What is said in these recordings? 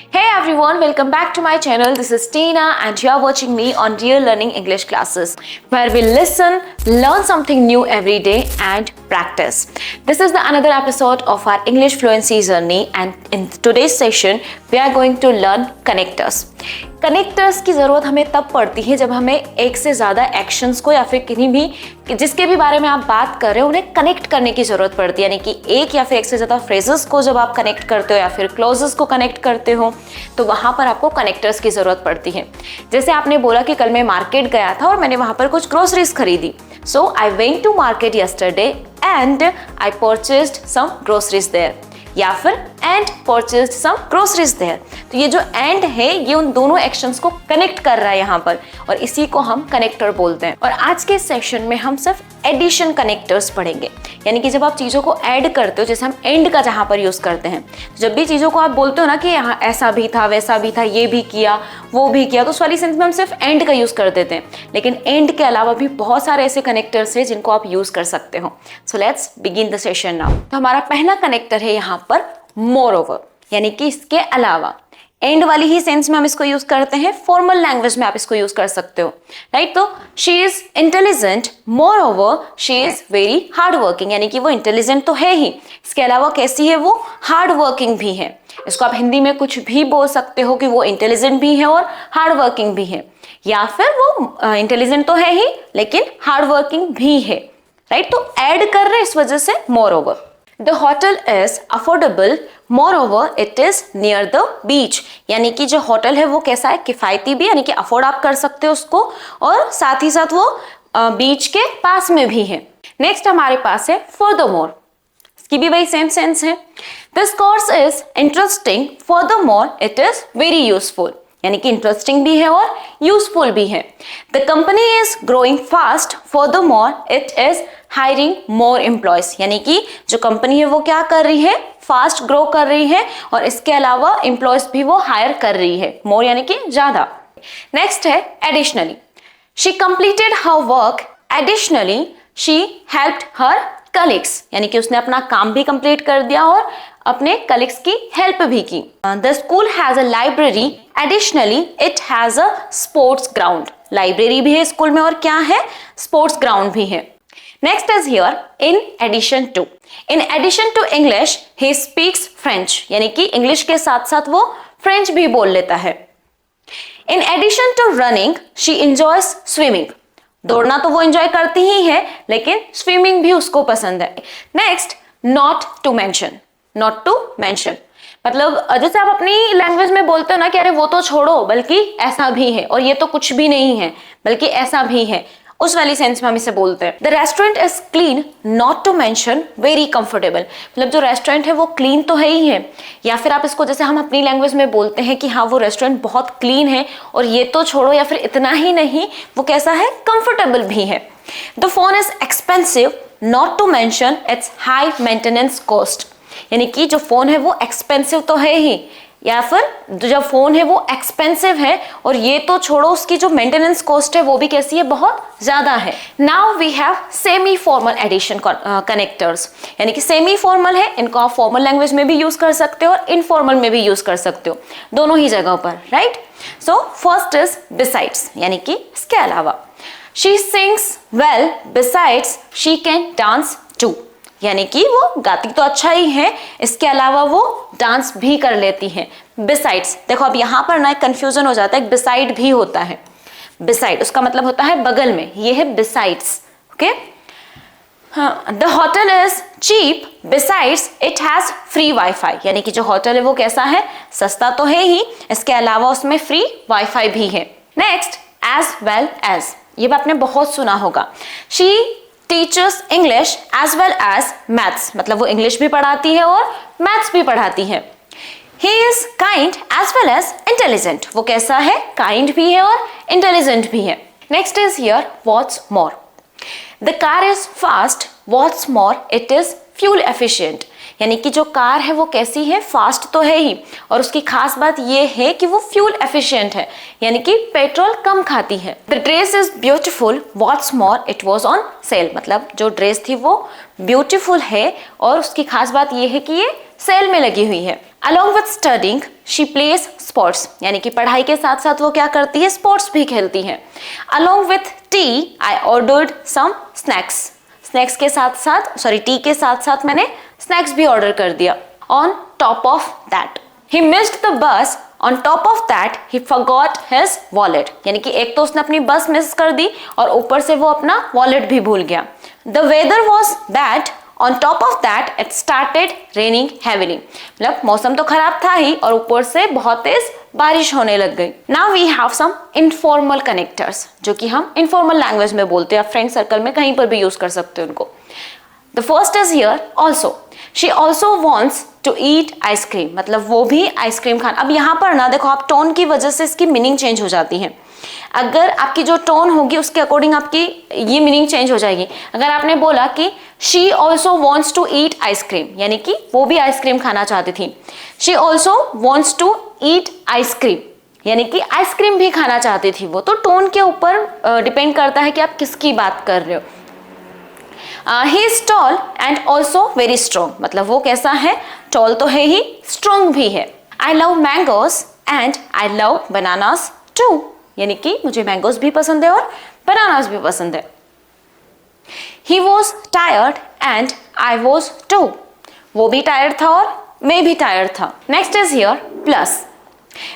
Hey everyone, welcome back to my channel. This is Tina and you are watching me on Real Learning English classes where we listen, learn something new every day and practice. This is the another episode of our English fluency journey and in today's session we are going to learn connectors. Connectors की ज़रूरत हमें तब पड़ती है जब हमें एक से ज़्यादा एक्शंस को या फिर किन्हीं भी जिसके भी बारे में आप बात कर रहे हो उन्हें कनेक्ट करने की ज़रूरत पड़ती है, यानी कि एक या फिर एक से ज़्यादा फ्रेजेस को जब आप कनेक्ट करते हो या फिर क्लॉजेस को कनेक्ट करते हो तो वहाँ पर आपको कनेक्टर्स की ज़रूरत पड़ती है। जैसे आपने बोला कि कल मैं मार्केट गया था और मैंने वहाँ पर कुछ ग्रोसरीज खरीदी, so I went to market yesterday and I purchased some groceries there, या फिर and purchased some groceries there. तो ये जो एंड है ये उन दोनों एक्शंस को कनेक्ट कर रहा है यहाँ पर और इसी को हम कनेक्टर बोलते हैं। और आज के सेशन में हम सिर्फ एडिशन कनेक्टर्स पढ़ेंगे, यानी कि जब आप चीज़ों को ऐड करते हो, जैसे हम एंड का जहाँ पर यूज़ करते हैं, जब भी चीज़ों को आप बोलते हो ना कि यहाँ ऐसा भी था वैसा भी था, ये भी किया वो भी किया, तो उस वाली सेंस में हम सिर्फ एंड का यूज़ कर देते हैं। लेकिन एंड के अलावा भी बहुत सारे ऐसे कनेक्टर्स हैं जिनको आप यूज़ कर सकते हो। So let's begin the session now. तो हमारा पहला कनेक्टर है यहाँ पर मोरओवर, यानी कि इसके अलावा। एंड वाली ही सेंस में हम इसको यूज करते हैं, फॉर्मल लैंग्वेज में आप इसको यूज कर सकते हो, राइट। तो she is intelligent, moreover she is very hard working, यानी कि वो इंटेलिजेंट तो है ही, इसके अलावा कैसी है, वो हार्ड वर्किंग भी है। इसको आप हिंदी में कुछ भी बोल सकते हो कि वो इंटेलिजेंट भी है और हार्ड वर्किंग भी है, या फिर वो इंटेलिजेंट तो है ही लेकिन हार्ड वर्किंग भी है, राइट। तो ऐड कर रहे इस वजह से moreover. The hotel is affordable, moreover it is near the beach, यानी कि जो होटल है वो कैसा है, किफ़ायती भी, यानी कि अफोर्ड आप कर सकते हो उसको, और साथ ही साथ वो बीच के पास में भी है। नेक्स्ट हमारे पास है furthermore, इसकी भी वही सेम सेंस है। This course is interesting, furthermore it is very useful, यानी कि इंटरेस्टिंग भी है और यूजफुल भी है। The company is growing fast, furthermore it is hiring more employees, यानी कि जो कंपनी है वो क्या कर रही है, फास्ट ग्रो कर रही है और इसके अलावा एम्प्लॉयज भी वो हायर कर रही है, मोर यानी कि ज्यादा। नेक्स्ट है additionally, she completed her work, additionally she helped her colleagues, यानी कि उसने अपना काम भी कंप्लीट कर दिया और अपने कलीग्स की हेल्प भी की। The school has a library, additionally it has a sports ground, library भी है स्कूल में और क्या है, स्पोर्ट्स ग्राउंड भी है। Next is here in addition to, in addition to English he speaks French, यानी कि इंग्लिश के साथ साथ वो फ्रेंच भी बोल लेता है। In addition to running she enjoys swimming, दौड़ना तो वो एंजॉय करती ही है लेकिन स्विमिंग भी उसको पसंद है। Next not to mention, not to mention मतलब जैसे आप अपनी लैंग्वेज में बोलते हो ना कि अरे वो तो छोड़ो बल्कि ऐसा भी है, और ये तो कुछ भी नहीं है बल्कि ऐसा भी है, उस वाली सेंस में हम इसे बोलते हैं। The restaurant is clean, not to mention very comfortable, मतलब जो रेस्टोरेंट है वो क्लीन तो है ही है, या फिर आप इसको जैसे हम अपनी लैंग्वेज में बोलते हैं कि हाँ वो रेस्टोरेंट बहुत क्लीन है और ये तो छोड़ो, या फिर इतना ही नहीं वो कैसा है, कंफर्टेबल भी है। The phone is expensive, not to mention it's high maintenance cost, यानी कि जो फोन है वो एक्सपेंसिव तो है ही, या फिर जो फोन है वो एक्सपेंसिव है और ये तो छोड़ो उसकी जो मेंटेनेंस कॉस्ट है वो भी कैसी है, बहुत ज्यादा है। Now we have semi formal addition connectors, यानी कि सेमी फॉर्मल है, इनको आप फॉर्मल लैंग्वेज में भी यूज कर सकते हो और इनफॉर्मल में भी यूज कर सकते हो, दोनों ही जगहों पर, right. So first is besides, यानी कि इसके अलावा। She sings well, besides she can dance too, यानी कि वो गाती तो अच्छा ही है, इसके अलावा वो डांस भी कर लेती है। बिसाइड्स, देखो अब यहाँ पर ना एक कंफ्यूजन हो जाता है, बिसाइड भी होता है, बिसाइड उसका मतलब होता है बगल में, ये है besides, okay. The hotel is cheap, besides it has free wifi, यानी कि जो होटल है वो कैसा है, सस्ता तो है ही, इसके अलावा उसमें फ्री वाईफाई भी है। नेक्स्ट एज वेल एज, ये आपने बहुत सुना होगा। She teaches English as well as maths, मतलब वो इंग्लिश भी पढ़ाती है और मैथ्स भी पढ़ाती है। He is kind as well as intelligent, वो कैसा है, काइंड भी है और इंटेलिजेंट भी है। Next is here what's more, the car is fast, what's more it is fuel efficient, यानी कि जो कार है वो कैसी है, फास्ट तो है ही और उसकी खास बात ये है कि वो फ्यूल एफिशिएंट है, यानी कि पेट्रोल कम खाती है। The dress is beautiful, what's more it was on sale, मतलब जो ड्रेस थी वो ब्यूटीफुल है और उसकी खास बात ये है कि ये सेल में लगी हुई है। Along with studying, she plays sports, यानी कि पढ़ाई के साथ साथ वो क्या करती है, स्पोर्ट्स भी खेलती है। Along with tea, I ordered some snacks. Snacks के साथ साथ टी के साथ साथ मैंने स्नैक्स भी ऑर्डर कर दिया। On top of that, he missed the bus. On top of that, he forgot his wallet. यानी कि एक तो उसने अपनी बस मिस कर दी और ऊपर से वो अपना वॉलेट भी भूल गया। The weather was bad. On top of that, it started raining heavily. मतलब मौसम तो खराब था ही और ऊपर से बहुत तेज बारिश होने लग गई। Now we have some informal connectors, जो कि हम informal language में बोलते हैं, फ्रेंड सर्कल में कहीं पर भी यूज कर सकते हो उनको। The first is here also. She also wants to eat ice cream. मतलब वो भी आइसक्रीम खाना। अब यहाँ पर ना देखो, आप टोन की वजह से इसकी मीनिंग चेंज हो जाती है। अगर आपकी जो टोन होगी उसके अकॉर्डिंग आपकी ये मीनिंग चेंज हो जाएगी। अगर आपने बोला कि she also wants to eat ice cream, यानी कि वो भी आइसक्रीम खाना चाहती थी। She also wants to eat ice cream, यानी कि आइसक्रीम भी खाना चाहती थी वो। तो टोन के ऊपर डिपेंड करता है कि आप किसकी बात कर रहे हो। He is tall and also very strong, मतलब वो कैसा है, टॉल तो है ही, स्ट्रॉन्ग भी है। I love mangoes and I love bananas too, यानी कि मुझे मैंगोज भी पसंद है और बनानास भी पसंद है। He was tired and I was too, वो भी टायर्ड था और मैं भी टायर्ड था। Next is here plus.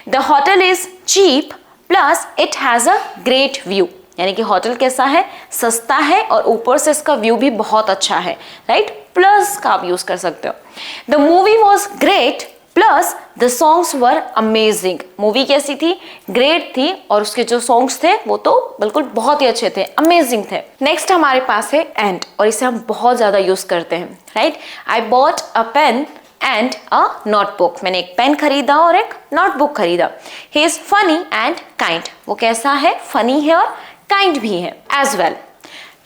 The hotel is cheap plus it has a great view, यानी कि होटल कैसा है, सस्ता है और ऊपर से इसका व्यू भी बहुत अच्छा है, राइट। प्लस का आप यूज कर सकते हो। The movie was great plus the songs were amazing, movie कैसी थी, ग्रेट थी और उसके जो सॉन्ग्स थे वो तो बिल्कुल बहुत ही अच्छे थे, अमेजिंग थे। नेक्स्ट हमारे पास है एंड, और इसे हम बहुत ज्यादा यूज करते हैं, right. I bought a pen and a notebook, मैंने एक पेन खरीदा और एक नोटबुक खरीदा। He is funny and kind, वो कैसा है, फनी है और काइंड भी है। As well,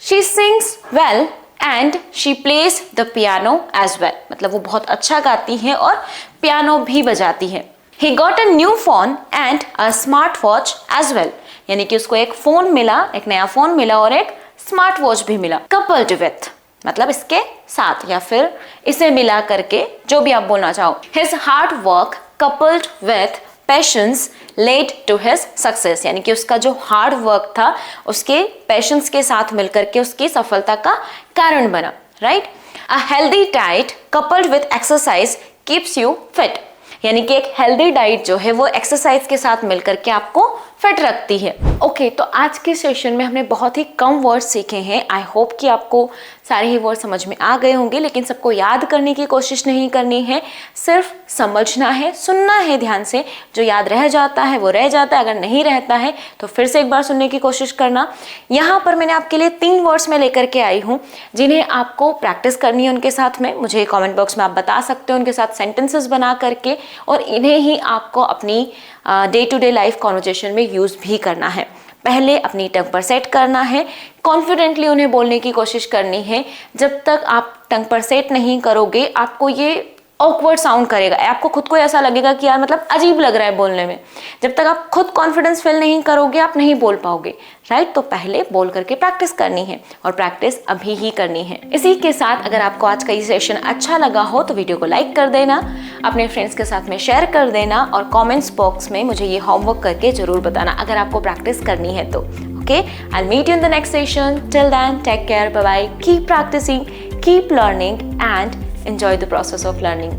she sings well and she plays the piano as well, मतलब वो बहुत अच्छा गाती है और पियानो भी बजाती है। He got a new phone and a smart watch as well, यानी कि उसको एक फोन मिला, एक नया फोन मिला और एक स्मार्ट वॉच भी मिला। कपल्ड विथ, मतलब इसके साथ या फिर इसे मिला करके, जो भी आप बोलना चाहो। His hard work coupled with patience led to his success, यानी कि उसका जो हार्ड वर्क था उसके पैशंस के साथ मिलकर के उसकी सफलता का कारण बना, right. A healthy diet coupled with exercise keeps you fit, यानी कि एक हेल्दी डाइट जो है वो एक्सरसाइज के साथ मिलकर के आपको फिट रखती है। ओके, तो आज के सेशन में हमने बहुत ही कम वर्ड्स सीखे हैं। आई होप कि आपको सारे ही वर्ड समझ में आ गए होंगे, लेकिन सबको याद करने की कोशिश नहीं करनी है, सिर्फ समझना है, सुनना है ध्यान से। जो याद रह जाता है वो रह जाता है, अगर नहीं रहता है तो फिर से एक बार सुनने की कोशिश करना। यहाँ पर मैंने आपके लिए 3 वर्ड्स में लेकर के आई हूँ जिन्हें आपको प्रैक्टिस करनी है उनके साथ में। मुझे कॉमेंट बॉक्स में आप बता सकते हो उनके साथ सेंटेंसेस बना करके, और इन्हें ही आपको अपनी day to day life conversation में यूज भी करना है। पहले अपनी टंग पर सेट करना है, कॉन्फिडेंटली उन्हें बोलने की कोशिश करनी है। जब तक आप टंग पर सेट नहीं करोगे आपको ये ऑकवर्ड साउंड करेगा, आपको खुद को ऐसा लगेगा कि यार मतलब अजीब लग रहा है बोलने में। जब तक आप खुद कॉन्फिडेंस फील नहीं करोगे आप नहीं बोल पाओगे, राइट। तो पहले बोल करके प्रैक्टिस करनी है और प्रैक्टिस अभी ही करनी है। इसी के साथ अगर आपको आज का ये सेशन अच्छा लगा हो तो वीडियो को लाइक कर देना, अपने फ्रेंड्स के साथ में शेयर कर देना और कॉमेंट्स बॉक्स में मुझे ये होमवर्क करके जरूर बताना अगर आपको प्रैक्टिस करनी है तो। Okay, I'll meet you in the next session. Till then, take care. Bye bye. Keep practicing, keep learning, and enjoy the process of learning.